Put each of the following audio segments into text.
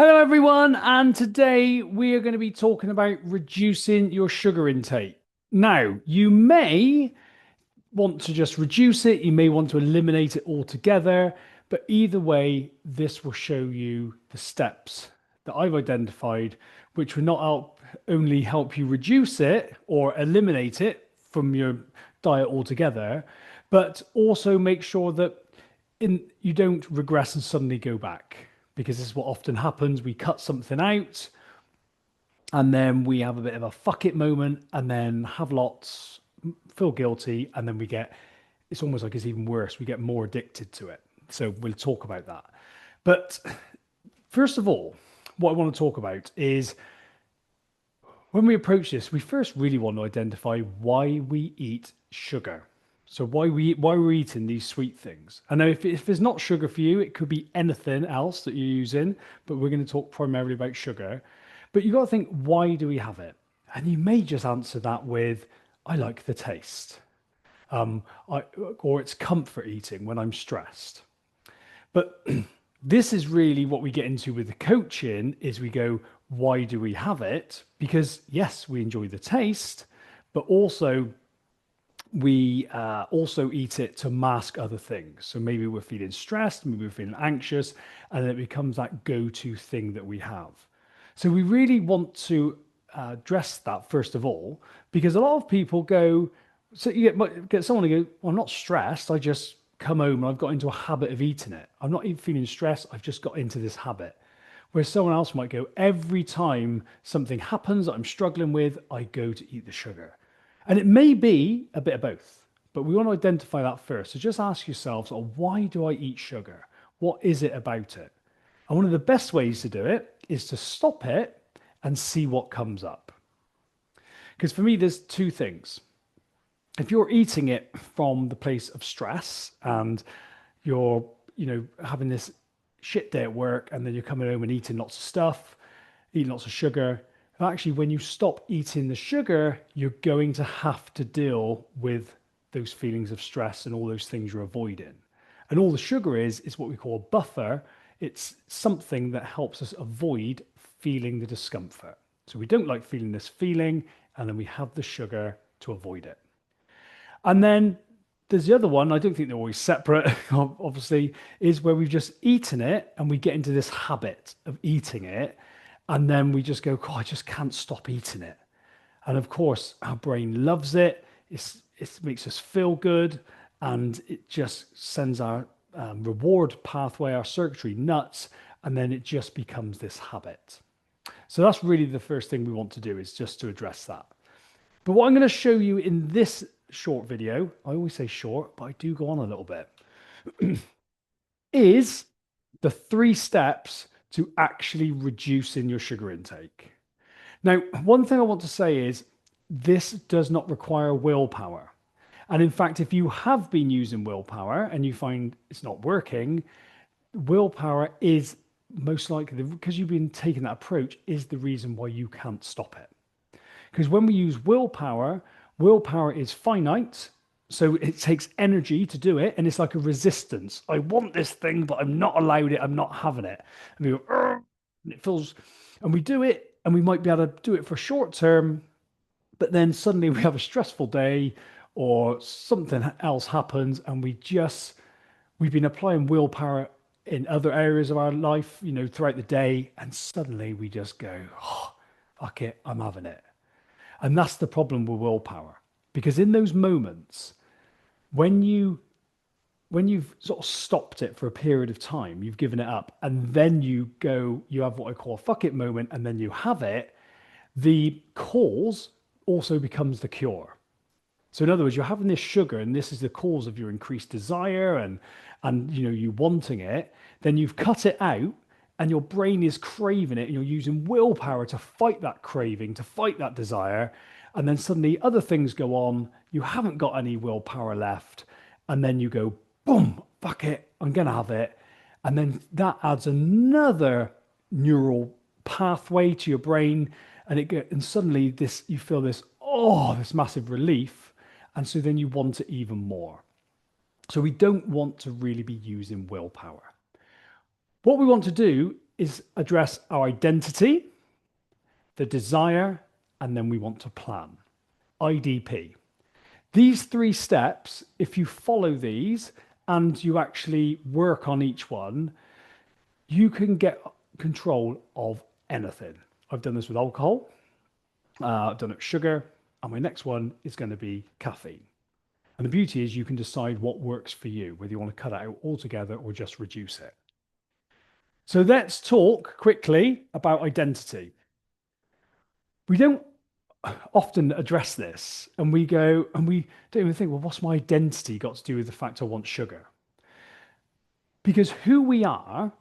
Hello, everyone, and today we are going to be talking about reducing your sugar intake. Now, you may want to just reduce it, you may want to eliminate it altogether, but either way, this will show you the steps that I've identified, which will not only help you reduce it or eliminate it from your diet altogether, but also make sure that you don't regress and suddenly go back because this is what often happens. We cut something out and then we have a bit of a fuck it moment and then have lots, feel guilty, and then it's almost like it's even worse. We get more addicted to it. So we'll talk about that. But first of all, what I want to talk about is when we approach this, we first really want to identify why we eat sugar. So why we're eating these sweet things. I know if it's not sugar for you, it could be anything else that you're using, but we're going to talk primarily about sugar. But you got to think, why do we have it? And you may just answer that with, I like the taste, um, I, or it's comfort eating when I'm stressed. But this is really what we get into with the coaching is we go, why do we have it? Because yes, we enjoy the taste, but also we also eat it to mask other things. So maybe we're feeling stressed, maybe we're feeling anxious, and then it becomes that go-to thing that we have. So we really want to address that first of all, because a lot of people go, so you get someone to go, well, I'm not stressed. I just come home and I've got into a habit of eating it. I'm not even feeling stressed. I've just got into this habit. Whereas someone else might go, every time something happens that I'm struggling with, I go to eat the sugar. And it may be a bit of both, but we want to identify that first. So just ask yourselves, oh, why do I eat sugar? What is it about it? And one of the best ways to do it is to stop it and see what comes up. Because for me, there's two things. If you're eating it from the place of stress and you're, having this shit day at work and then you're coming home and eating lots of stuff, eating lots of sugar, actually, when you stop eating the sugar, you're going to have to deal with those feelings of stress and all those things you're avoiding. And all the sugar is what we call a buffer. It's something that helps us avoid feeling the discomfort. So we don't like feeling this feeling, and then we have the sugar to avoid it. And then there's the other one, I don't think they're always separate, obviously, is where we've just eaten it and we get into this habit of eating it. And then we just go, God, I just can't stop eating it. And of course, our brain loves it. It makes us feel good. And it just sends our reward pathway, our circuitry nuts. And then it just becomes this habit. So that's really the first thing we want to do is just to address that. But what I'm going to show you in this short video, I always say short, but I do go on a little bit, is the 3 steps to actually reducing your sugar intake. Now, one thing I want to say is this does not require willpower. And in fact, if you have been using willpower and you find it's not working, willpower is most likely, because you've been taking that approach, is the reason why you can't stop it. Because when we use willpower, willpower is finite. So it takes energy to do it. And it's like a resistance. I want this thing, but I'm not allowed it. I'm not having it. And we go, "Argh," and it feels, and we do it. And we might be able to do it for short term. But then suddenly we have a stressful day or something else happens. And we've been applying willpower in other areas of our life, throughout the day. And suddenly we just go, oh, fuck it. I'm having it. And that's the problem with willpower. Because in those moments, when you've sort of stopped it for a period of time, you've given it up, and then you have what I call a fuck it moment, and then you have it, the cause also becomes the cure. So in other words, you're having this sugar, and this is the cause of your increased desire and you wanting it, then you've cut it out, and your brain is craving it, and you're using willpower to fight that craving, to fight that desire. And then suddenly other things go on, you haven't got any willpower left. And then you go, boom, fuck it, I'm going to have it. And then that adds another neural pathway to your brain. And suddenly you feel this massive relief. And so then you want it even more. So we don't want to really be using willpower. What we want to do is address our identity, the desire, and then we want to plan. IDP. These three steps, if you follow these and you actually work on each one, you can get control of anything. I've done this with alcohol, I've done it with sugar, and my next one is going to be caffeine. And the beauty is you can decide what works for you, whether you want to cut it out altogether or just reduce it. So let's talk quickly about identity. We don't often address this, and we go and we don't even think, well, what's my identity got to do with the fact I want sugar? Because who we are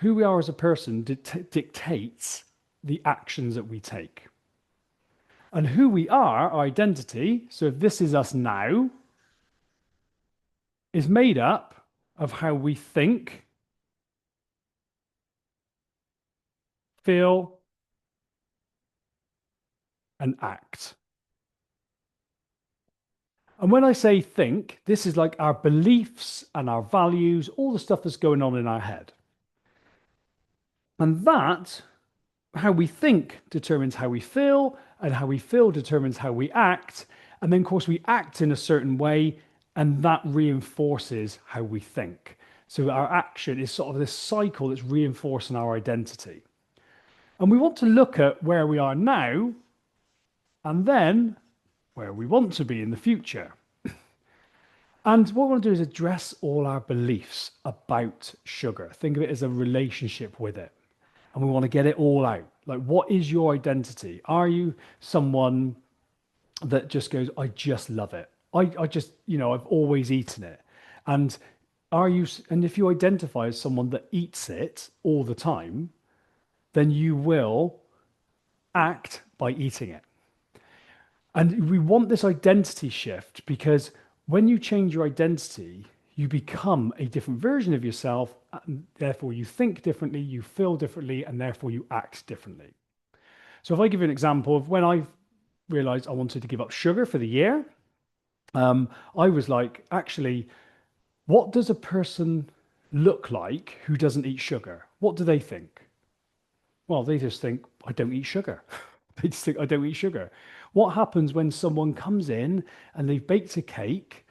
as a person dictates the actions that we take. And who we are, our identity, so if this is us now, is made up of how we think, feel, and act. And when I say think, this is like our beliefs and our values, all the stuff that's going on in our head. And that, how we think, determines how we feel, and how we feel determines how we act. And then, of course, we act in a certain way, and that reinforces how we think. So our action is sort of this cycle that's reinforcing our identity. And we want to look at where we are now, and then where we want to be in the future. And what we want to do is address all our beliefs about sugar. Think of it as a relationship with it. And we want to get it all out. Like, what is your identity? Are you someone that just goes, I just love it. I just, I've always eaten it. And and if you identify as someone that eats it all the time, then you will act by eating it. And we want this identity shift because when you change your identity, you become a different version of yourself, and therefore you think differently, you feel differently, and therefore you act differently. So if I give you an example of when I realized I wanted to give up sugar for the year, I was like, actually, what does a person look like who doesn't eat sugar? What do they think? Well, they just think, I don't eat sugar. They just think, I don't eat sugar. What happens when someone comes in and they've baked a cake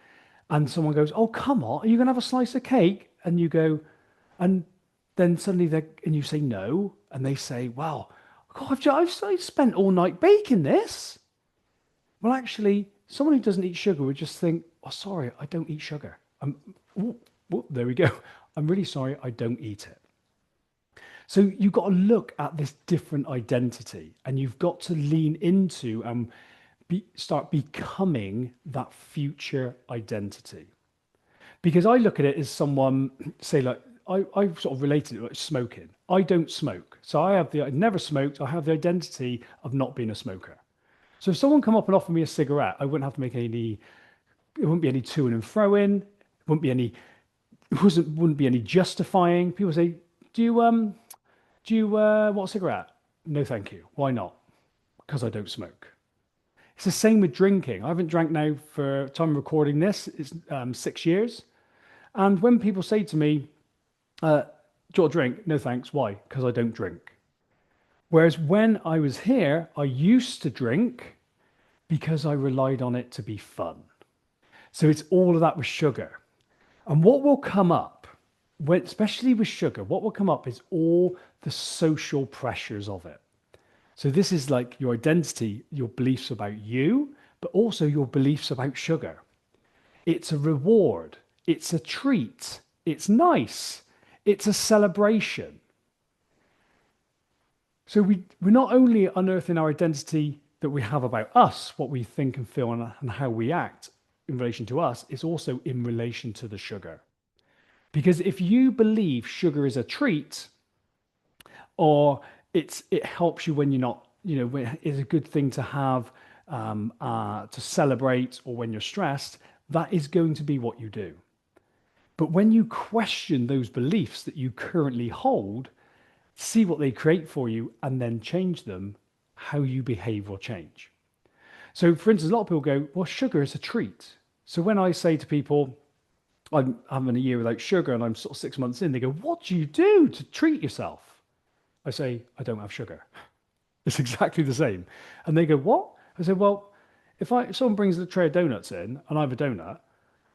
and someone goes, oh, come on, are you going to have a slice of cake? And you go, and then suddenly and you say no. And they say, well, God, I've spent all night baking this. Well, actually, someone who doesn't eat sugar would just think, oh, sorry, I don't eat sugar. There we go. I'm really sorry, I don't eat it. So you've got to look at this different identity, and you've got to lean into and start becoming that future identity. Because I look at it as someone, say, like, I sort of related it like smoking. I don't smoke. So I never smoked. I have the identity of not being a smoker. So if someone come up and offer me a cigarette, I wouldn't have to make it wouldn't be any to and fro in. It wouldn't be any justifying. People say, do you want a cigarette? No, thank you. Why not? Because I don't smoke. It's the same with drinking. I haven't drank now for time recording this. It's 6 years. And when people say to me, do you want a drink? No, thanks. Why? Because I don't drink. Whereas when I was here, I used to drink because I relied on it to be fun. So it's all of that with sugar. And what will come up, especially with sugar, what will come up is all the social pressures of it. So this is like your identity, your beliefs about you, but also your beliefs about sugar. It's a reward. It's a treat. It's nice. It's a celebration. So we're not only unearthing our identity that we have about us, what we think and feel and how we act in relation to us, it's also in relation to the sugar. Because if you believe sugar is a treat, or it helps you when you're not, it's a good thing to have to celebrate, or when you're stressed, that is going to be what you do. But when you question those beliefs that you currently hold, see what they create for you, and then change them, how you behave will change. So, for instance, a lot of people go, well, sugar is a treat. So when I say to people, I'm having a year without sugar and I'm sort of 6 months in, they go, what do you do to treat yourself? I say, I don't have sugar. It's exactly the same. And they go, what? I said, well, if someone brings a tray of donuts in and I have a donut,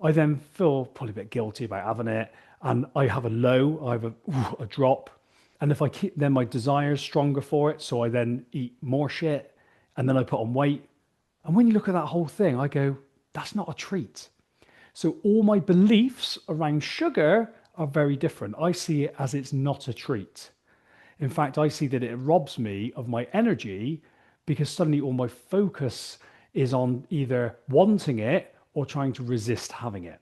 I then feel probably a bit guilty about having it. And I have a low, I have a drop. And if I keep, then my desire is stronger for it. So I then eat more shit and then I put on weight. And when you look at that whole thing, I go, that's not a treat. So all my beliefs around sugar are very different. I see it as it's not a treat. In fact, I see that it robs me of my energy because suddenly all my focus is on either wanting it or trying to resist having it.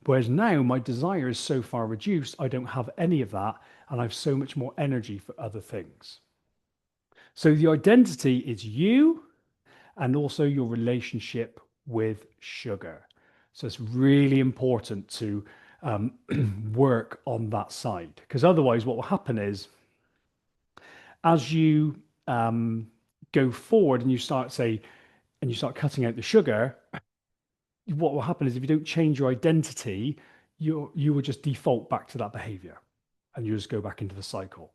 Whereas now my desire is so far reduced, I don't have any of that, and I have so much more energy for other things. So the identity is you and also your relationship with sugar. So it's really important to work on that side because otherwise, what will happen is as you go forward and you start say and you start cutting out the sugar, what will happen is if you don't change your identity, you will just default back to that behavior and you just go back into the cycle.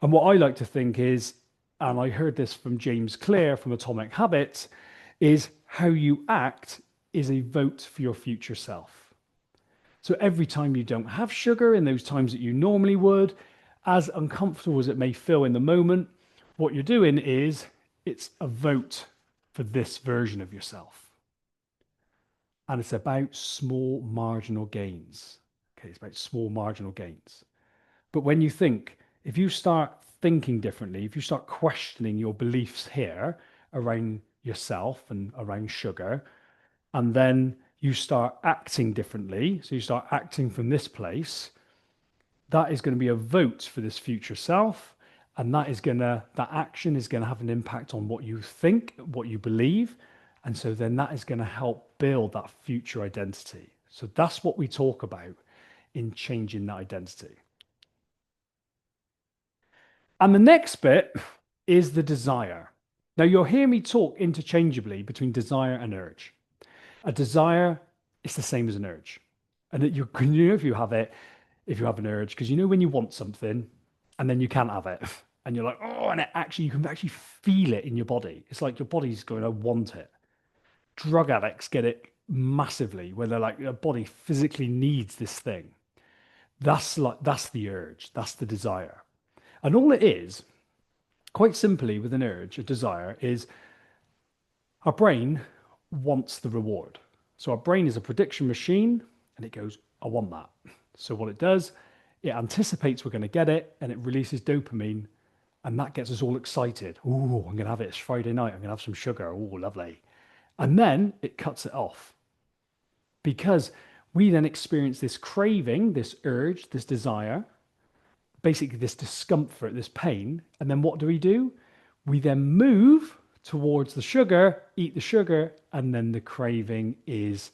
And what I like to think is, and I heard this from James Clear from Atomic Habits, is how you act is a vote for your future self. So every time you don't have sugar in those times that you normally would, as uncomfortable as it may feel in the moment, what you're doing is it's a vote for this version of yourself. And it's about small marginal gains. Okay, it's about small marginal gains. But when you think, if you start thinking differently, if you start questioning your beliefs here around yourself and around sugar, and then you start acting differently, so you start acting from this place, that is going to be a vote for this future self. And that action is going to have an impact on what you think, what you believe. And so then that is going to help build that future identity. So that's what we talk about in changing that identity. And the next bit is the desire. Now, you'll hear me talk interchangeably between desire and urge. A desire is the same as an urge. And that you know if you have it, if you have an urge, because you know when you want something and then you can't have it. And you're like, oh, and you can actually feel it in your body. It's like your body's going, I want it. Drug addicts get it massively, where they're like, their body physically needs this thing. That's the urge, that's the desire. And all it is, quite simply with an urge, a desire, is our brain wants the reward. So our brain is a prediction machine and it goes, I want that. So what it does, it anticipates we're going to get it and it releases dopamine and that gets us all excited. Oh, I'm going to have it. It's Friday night. I'm going to have some sugar. Oh, lovely. And then it cuts it off because we then experience this craving, this urge, this desire, basically this discomfort, this pain. And then what do? We then move towards the sugar, eat the sugar, and then the craving is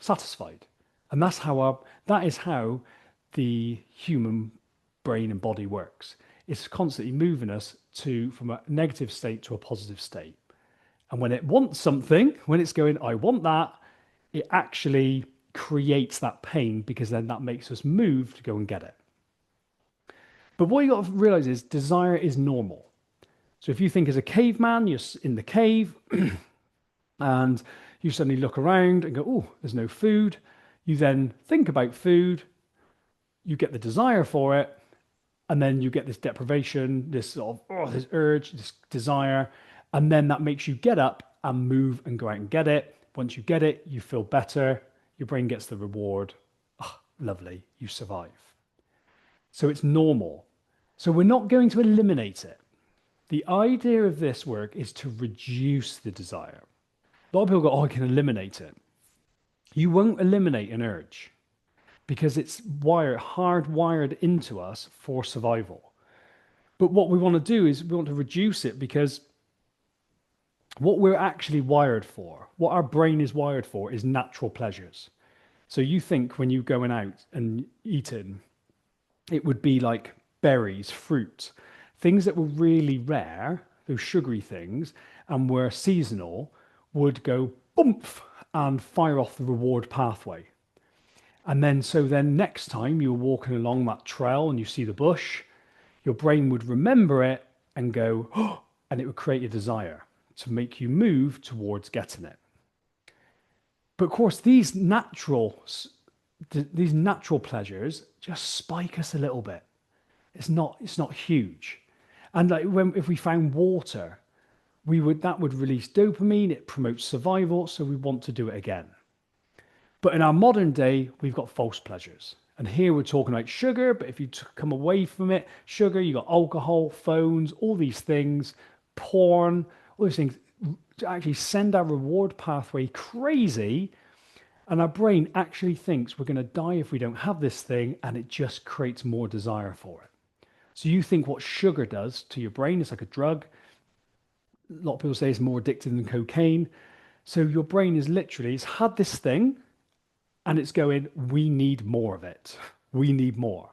satisfied. And that is how the human brain and body works. It's constantly moving us from a negative state to a positive state. And when it wants something, when it's going, I want that, it actually creates that pain because then that makes us move to go and get it. But what you got to realize is desire is normal. So if you think as a caveman, you're in the cave and you suddenly look around and go, oh, there's no food. You then think about food, you get the desire for it, and then you get this deprivation, this sort of, this urge, this desire, and then that makes you get up and move and go out and get it. Once you get it, you feel better, your brain gets the reward. Oh, lovely, you survive. So it's normal. So we're not going to eliminate it. The idea of this work is to reduce the desire. A lot of people go, oh, I can eliminate it. You won't eliminate an urge because it's hardwired into us for survival. But what we want to do is we want to reduce it because what we're actually wired for, what our brain is wired for, is natural pleasures. So you think when you're going out and eating, it would be like berries, fruit, things that were really rare, those sugary things, and were seasonal, would go boomf and fire off the reward pathway. And then, so then next time you're walking along that trail and you see the bush your brain would remember it and go, oh, and it would create a desire to make you move towards getting it. But of course, these natural pleasures just spike us a little bit. It's not huge. And like when if we found water, we would that would release dopamine, it promotes survival, so we want to do it again. But in our modern day, we've got false pleasures. And here we're talking about sugar, but if you come away from it, sugar, you got alcohol, phones, all these things, porn, all these things to actually send our reward pathway crazy. And our brain actually thinks we're going to die if we don't have this thing, and it just creates more desire for it. So you think what sugar does to your brain is like a drug. A lot of people say it's more addictive than cocaine. So your brain is literally, it's had this thing and it's going, we need more of it. We need more.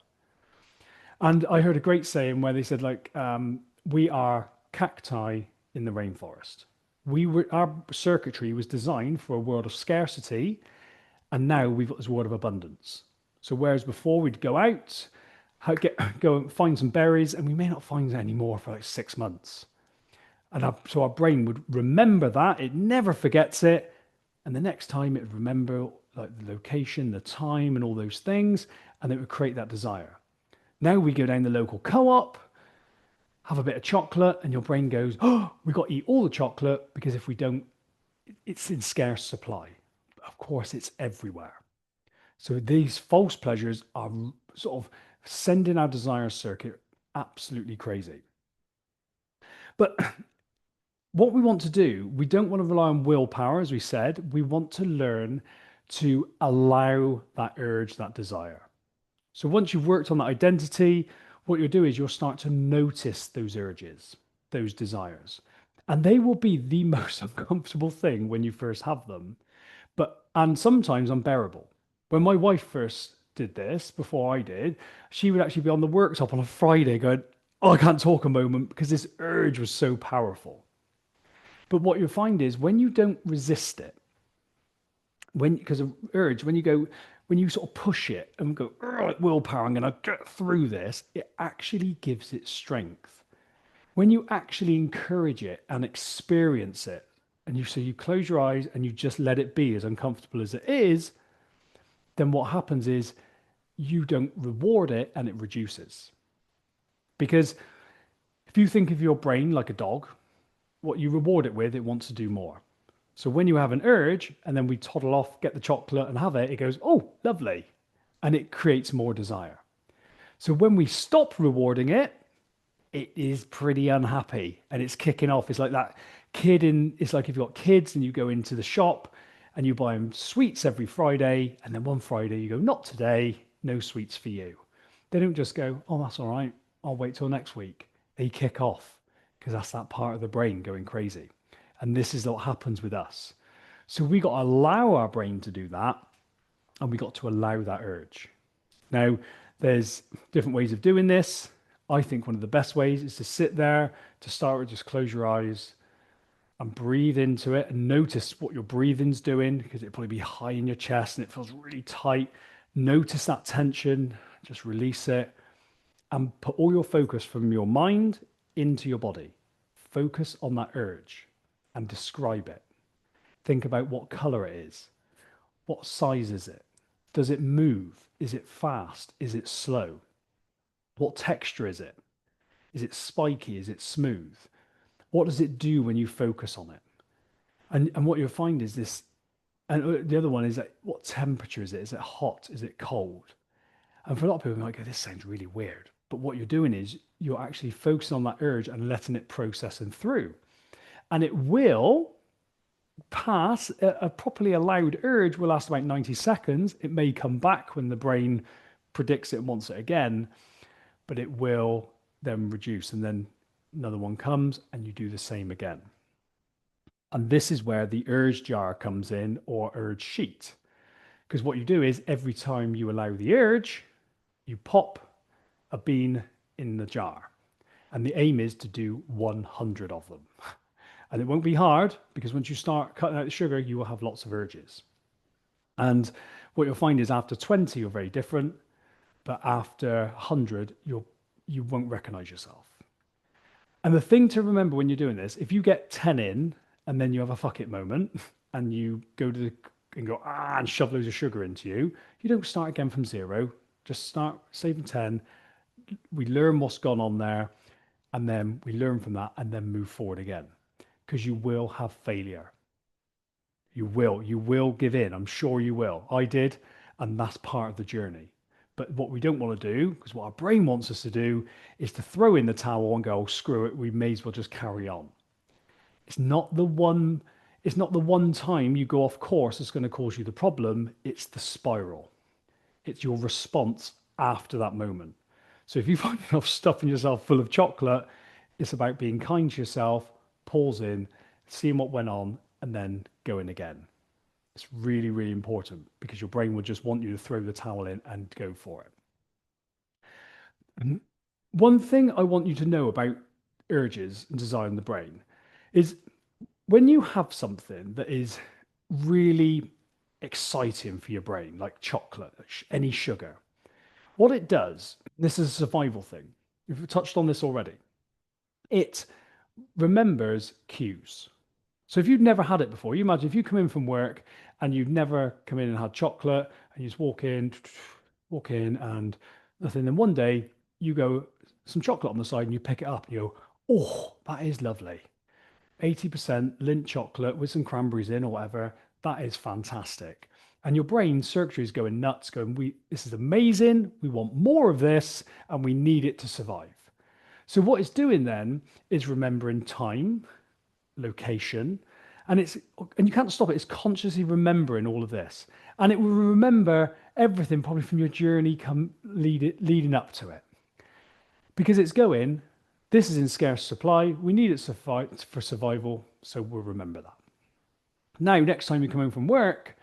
And I heard a great saying where they said, like, we are cacti in the rainforest. Our circuitry was designed for a world of scarcity, and now we've got this world of abundance. So whereas before we'd go out, go and find some berries, and we may not find any more for like 6 months. And so our brain would remember that, it never forgets it. And the next time it would remember like the location, the time, and all those things, and it would create that desire. Now we go down the local co-op, have a bit of chocolate, and your brain goes, oh, we've got to eat all the chocolate because if we don't, it's in scarce supply. Of course, it's everywhere. So these false pleasures are sort of sending our desire circuit absolutely crazy. But what we want to do, we don't want to rely on willpower, as we said. We want to learn to allow that urge, that desire. So once you've worked on that identity, what you'll do is you'll start to notice those urges, those desires. And they will be the most uncomfortable thing when you first have them, and sometimes unbearable. When my wife first did this, before I did, she would actually be on the worktop on a Friday going, oh, I can't talk a moment because this urge was so powerful. But what you'll find is when you don't resist it, because of urge, when you sort of push it and go, like willpower, I'm going to get through this, it actually gives it strength. When you actually encourage it and experience it, and you close your eyes and you just let it be as uncomfortable as it is, then what happens is you don't reward it and it reduces. Because if you think of your brain like a dog, what you reward it with, it wants to do more. So when you have an urge and then we toddle off, get the chocolate and have it, it goes, oh, lovely. And it creates more desire. So when we stop rewarding it, it is pretty unhappy and it's kicking off. It's like that it's like if you've got kids and you go into the shop and you buy them sweets every Friday, and then one Friday you go, not today, no sweets for you. They don't just go, oh, that's all right, I'll wait till next week. They kick off because that's that part of the brain going crazy. And this is what happens with us. So we got to allow our brain to do that, and we got to allow that urge. Now, there's different ways of doing this. I think one of the best ways is to sit there, to start with, just close your eyes and breathe into it and notice what your breathing's doing, because it'll probably be high in your chest and it feels really tight. Notice that tension, just release it, and put all your focus from your mind into your body. Focus on that urge and describe it. Think about what color it is. What size is it? Does it move? Is it fast? Is it slow? What texture is it? Is it spiky? Is it smooth? What does it do when you focus on it? And what you'll find is this, and the other one is that what temperature is it? Is it hot? Is it cold? And for a lot of people, they might go, this sounds really weird. But what you're doing is you're actually focusing on that urge and letting it process and through. And it will pass. A properly allowed urge will last about 90 seconds. It may come back when the brain predicts it and wants it again, but it will then reduce, and then another one comes and you do the same again. And this is where the urge jar comes in, or urge sheet. Because what you do is every time you allow the urge, you pop a bean in the jar. And the aim is to do 100 of them. And it won't be hard, because once you start cutting out the sugar, you will have lots of urges. And what you'll find is after 20, you're very different. But after 100, you'll you won't recognize yourself. And the thing to remember when you're doing this, if you get 10 in and then you have a fuck it moment and you go to the and go and shove loads of sugar into you, you don't start again from zero. Just start saving 10. We learn what's gone on there and then we learn from that and then move forward again. Because you will have failure. You will give in. I'm sure you will. I did, and that's part of the journey. But what we don't want to do, because what our brain wants us to do, is to throw in the towel and go, oh, screw it, we may as well just carry on. It's not the one, it's not the one time you go off course that's going to cause you the problem. It's the spiral. It's your response after that moment. So if you find yourself stuffing yourself full of chocolate, it's about being kind to yourself, pausing, seeing what went on, and then going again. It's really, really important because your brain will just want you to throw the towel in and go for it. And one thing I want you to know about urges and desire in the brain is when you have something that is really exciting for your brain, like chocolate, any sugar, what it does, this is a survival thing. We've touched on this already. It remembers cues. So if you've never had it before, you imagine if you come in from work and you've never come in and had chocolate and you just walk in and nothing. Then one day you go some chocolate on the side and you pick it up and you go, oh, that is lovely. 80% Lindt chocolate with some cranberries in or whatever. That is fantastic. And your brain circuitry is going nuts, going, this is amazing. We want more of this and we need it to survive. So what it's doing then is remembering time, location, and you can't stop it. It's consciously remembering all of this, and it will remember everything probably from your journey leading up to it, because it's going. This is in scarce supply. We need it for survival, so we'll remember that. Now, next time you come home from work,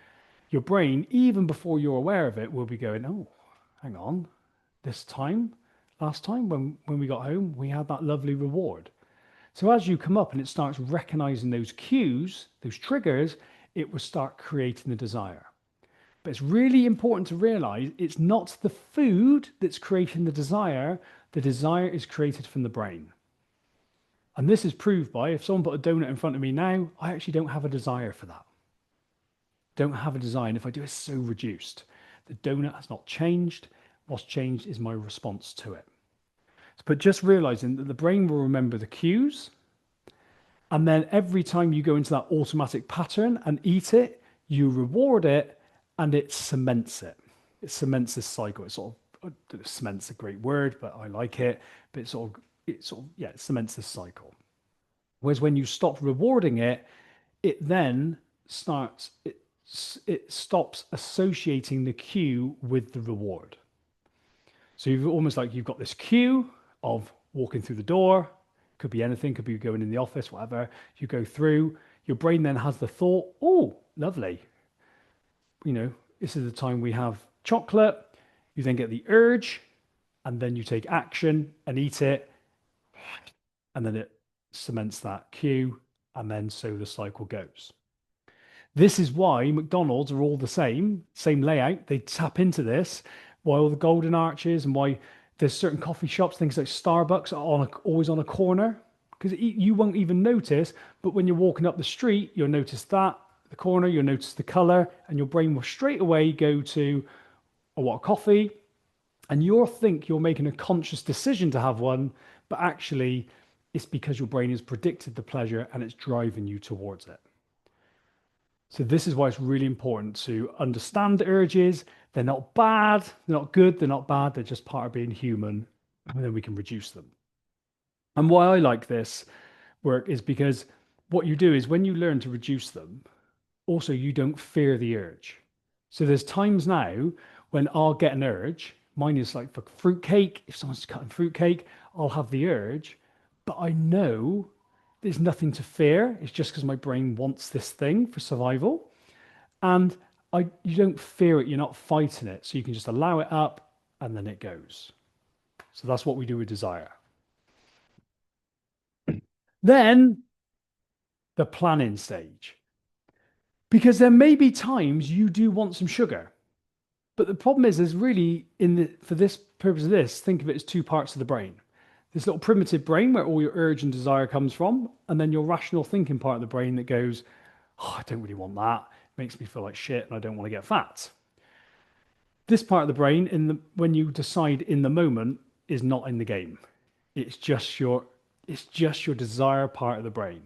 your brain, even before you're aware of it, will be going, "Oh, hang on, last time when we got home, we had that lovely reward." So as you come up and it starts recognizing those cues, those triggers, it will start creating the desire. But it's really important to realize it's not the food that's creating the desire. The desire is created from the brain. And this is proved by if someone put a donut in front of me now, I actually don't have a desire for that. Don't have a desire. And if I do, it's so reduced. The donut has not changed. What's changed is my response to it. But just realizing that the brain will remember the cues. And then every time you go into that automatic pattern and eat it, you reward it and it cements it. It cements this cycle. It sort of, cement's a great word, but I like it. But it cements this cycle. Whereas when you stop rewarding it, it then it stops associating the cue with the reward. So you've got this cue of walking through the door, could be anything, could be going in the office, whatever. You go through, your brain then has the thought, oh, lovely. This is the time we have chocolate. You then get the urge, and then you take action and eat it, and then it cements that cue, and then so the cycle goes. This is why McDonald's are all the same layout. They tap into this, why all the golden arches and why there's certain coffee shops, things like Starbucks are always on a corner, because you won't even notice, but when you're walking up the street, you'll notice that, the corner, you'll notice the color, and your brain will straight away go to, I want a coffee, and you'll think you're making a conscious decision to have one, but actually it's because your brain has predicted the pleasure and it's driving you towards it. So this is why it's really important to understand the urges. They're not bad, they're not good, they're not bad, they're just part of being human, and then we can reduce them. And why I like this work is because what you do is when you learn to reduce them, also you don't fear the urge. So there's times now when I'll get an urge, mine is like for fruitcake, if someone's cutting fruitcake, I'll have the urge, but I know there's nothing to fear. It's just because my brain wants this thing for survival. And you don't fear it, you're not fighting it. So you can just allow it up and then it goes. So that's what we do with desire. Then the planning stage. Because there may be times you do want some sugar. But the problem is really for this purpose of this, think of it as two parts of the brain. This little primitive brain where all your urge and desire comes from, and then your rational thinking part of the brain that goes, oh, I don't really want that. It makes me feel like shit and I don't want to get fat. This part of the brain, when you decide in the moment, is not in the game. It's just your desire part of the brain.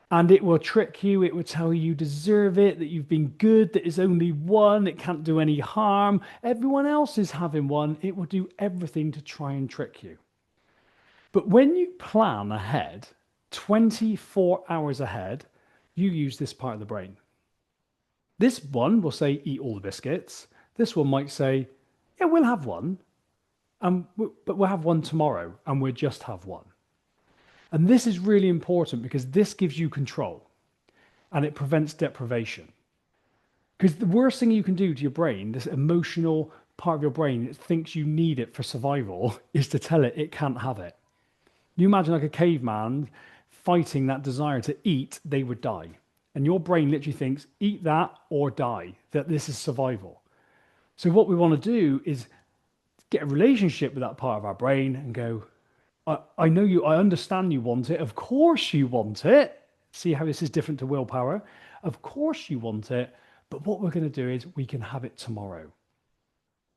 And it will trick you. It will tell you deserve it, that you've been good, that it's only one, it can't do any harm. Everyone else is having one. It will do everything to try and trick you. But when you plan ahead, 24 hours ahead, you use this part of the brain. This one will say, eat all the biscuits. This one might say, yeah, we'll have one, but we'll have one tomorrow and we'll just have one. And this is really important because this gives you control and it prevents deprivation. Because the worst thing you can do to your brain, this emotional part of your brain that thinks you need it for survival, is to tell it it can't have it. You imagine like a caveman fighting that desire to eat, they would die. And your brain literally thinks, eat that or die, that this is survival. So what we want to do is get a relationship with that part of our brain and go, I know you, I understand you want it. Of course you want it. See how this is different to willpower? Of course you want it. But what we're going to do is we can have it tomorrow.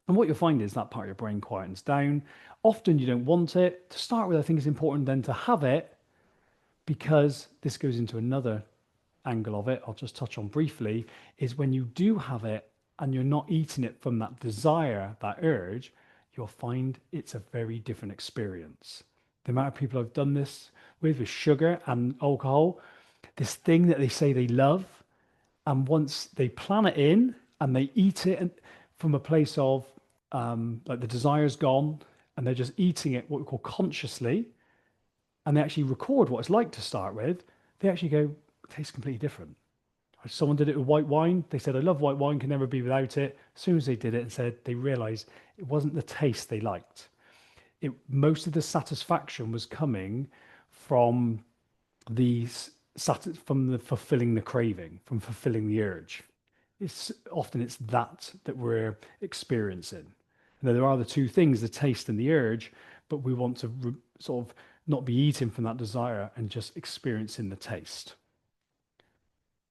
And what you'll find is that part of your brain quietens down. Often you don't want it. To start with, I think it's important then to have it, because this goes into another angle of it, I'll just touch on briefly, is when you do have it and you're not eating it from that desire, that urge, you'll find it's a very different experience. The amount of people I've done this with sugar and alcohol, this thing that they say they love, and once they plan it in and they eat it and from a place of like the desire's gone and they're just eating it what we call consciously, and they actually record what it's like to start with, they actually go, it tastes completely different. Someone did it with white wine. They said, I love white wine, can never be without it. As soon as they did it and said, they realized it wasn't the taste they liked. Most of the satisfaction was coming from from the fulfilling the craving, from fulfilling the urge. It's that we're experiencing. Now, there are the two things, the taste and the urge, but we want to sort of not be eating from that desire and just experiencing the taste.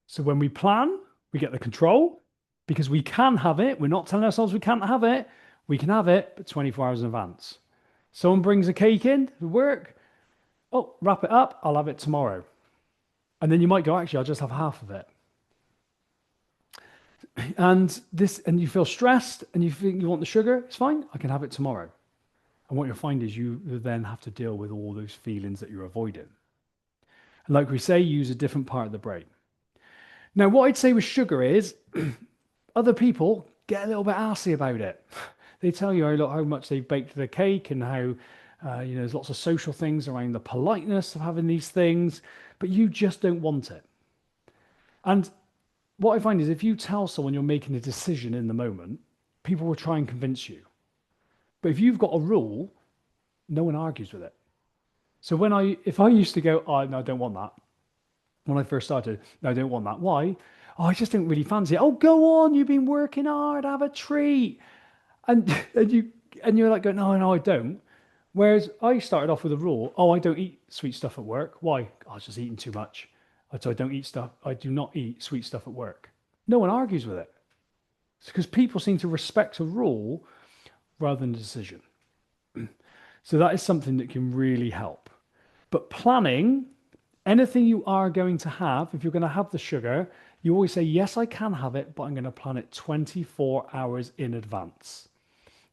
So when we plan, we get the control because we can have it. We're not telling ourselves we can't have it. We can have it, but 24 hours in advance. Someone brings a cake in to work. Oh, wrap it up. I'll have it tomorrow. And then you might go, actually, I'll just have half of it. And you feel stressed and you think you want the sugar. It's fine. I can have it tomorrow. And what you'll find is you then have to deal with all those feelings that you're avoiding. And like we say, use a different part of the brain. Now, what I'd say with sugar is other people get a little bit arsy about it. They tell you how much they've baked the cake and how there's lots of social things around the politeness of having these things, but you just don't want it. And what I find is if you tell someone you're making a decision in the moment, people will try and convince you. But if you've got a rule, no one argues with it. So if I used to go, oh, no, I don't want that. When I first started, no, I don't want that. Why? Oh, I just don't really fancy it. Oh, go on, you've been working hard, have a treat. And you're like going, no, I don't. Whereas I started off with a rule, oh, I don't eat sweet stuff at work. Why? I was just eating too much. So I do not eat sweet stuff at work. No one argues with it. It's because people seem to respect a rule rather than a decision. So that is something that can really help. But planning, anything you are going to have, if you're going to have the sugar, you always say, yes, I can have it, but I'm going to plan it 24 hours in advance.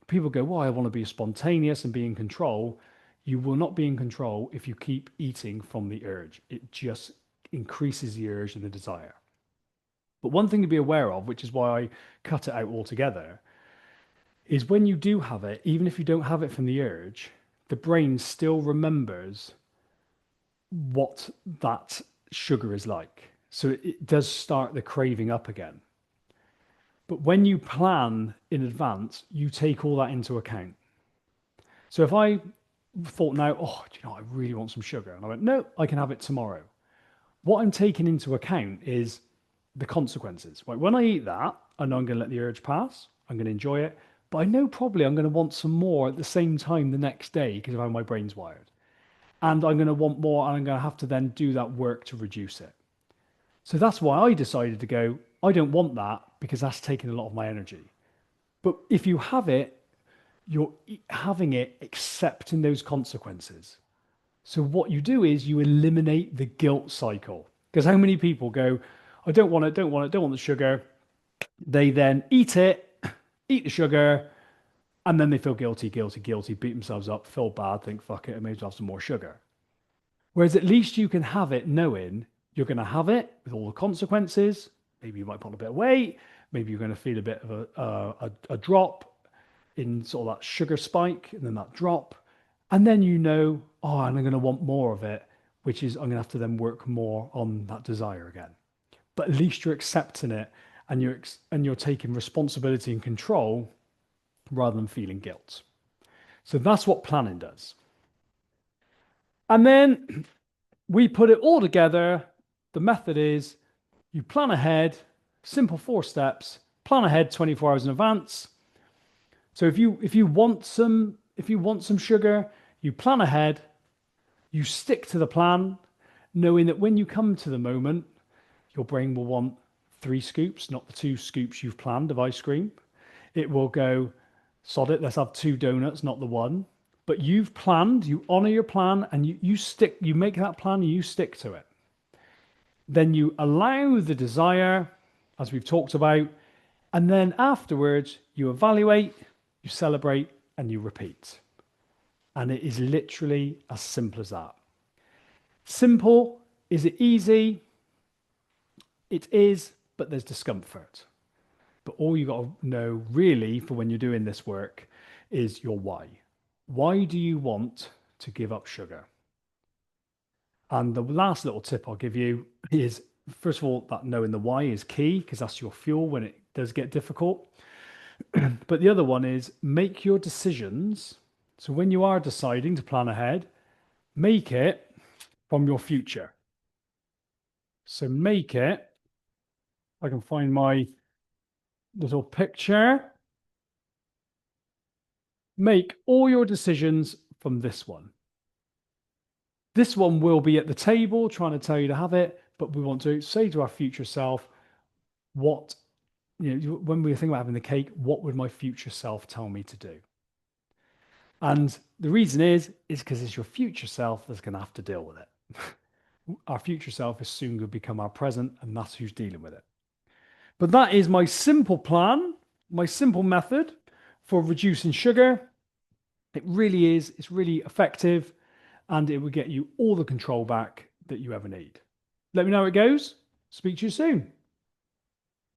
People go, well, I want to be spontaneous and be in control. You will not be in control if you keep eating from the urge. It just increases the urge and the desire. But one thing to be aware of, which is why I cut it out altogether, is when you do have it, even if you don't have it from the urge, the brain still remembers what that sugar is like. So it does start the craving up again. But when you plan in advance, you take all that into account. So if I thought now, oh, do you know, I really want some sugar. And I went, no, I can have it tomorrow. What I'm taking into account is the consequences. Like when I eat that, I know I'm going to let the urge pass. I'm going to enjoy it. But I know probably I'm going to want some more at the same time the next day because of how my brain's wired. And I'm going to want more and I'm going to have to then do that work to reduce it. So that's why I decided to go, I don't want that because that's taking a lot of my energy. But if you have it, you're having it accepting those consequences. So what you do is you eliminate the guilt cycle. Because how many people go, I don't want it, don't want it, don't want the sugar. They then eat it, eat the sugar, and then they feel guilty, guilty, guilty, beat themselves up, feel bad, think, fuck it, I may as well have some more sugar. Whereas at least you can have it knowing you're going to have it with all the consequences. Maybe you might put on a bit of weight. Maybe you're going to feel a bit of a drop in sort of that sugar spike and then that drop. And then you know, oh, and I'm going to want more of it, which is I'm going to have to then work more on that desire again. But at least you're accepting it and you're taking responsibility and control rather than feeling guilt. So that's what planning does. And then we put it all together. The method is you plan ahead, simple 4 steps, plan ahead 24 hours in advance. So if you want some sugar, you plan ahead, you stick to the plan, knowing that when you come to the moment, your brain will want 3 scoops, not the 2 scoops you've planned of ice cream. It will go, sod it, let's have 2 donuts, not the 1. But you've planned, you honor your plan, and you make that plan and you stick to it. Then you allow the desire, as we've talked about, and then afterwards you evaluate, you celebrate, and you repeat. And it is literally as simple as that. Simple. Is it easy? It is, but there's discomfort. But all you got to know really for when you're doing this work is your why. Why do you want to give up sugar? And the last little tip I'll give you is, first of all, that knowing the why is key because that's your fuel when it does get difficult. But the other one is make your decisions. So when you are deciding to plan ahead, make it from your future. So make it, I can find my little picture. Make all your decisions from this one. This one will be at the table trying to tell you to have it, but we want to say to our future self, what, when we think about having the cake, what would my future self tell me to do? And the reason is because it's your future self that's going to have to deal with it. Our future self is soon going to become our present, and that's who's dealing with it. But that is my simple plan, my simple method for reducing sugar. It really is, it's really effective, and it will get you all the control back that you ever need. Let me know how it goes. Speak to you soon.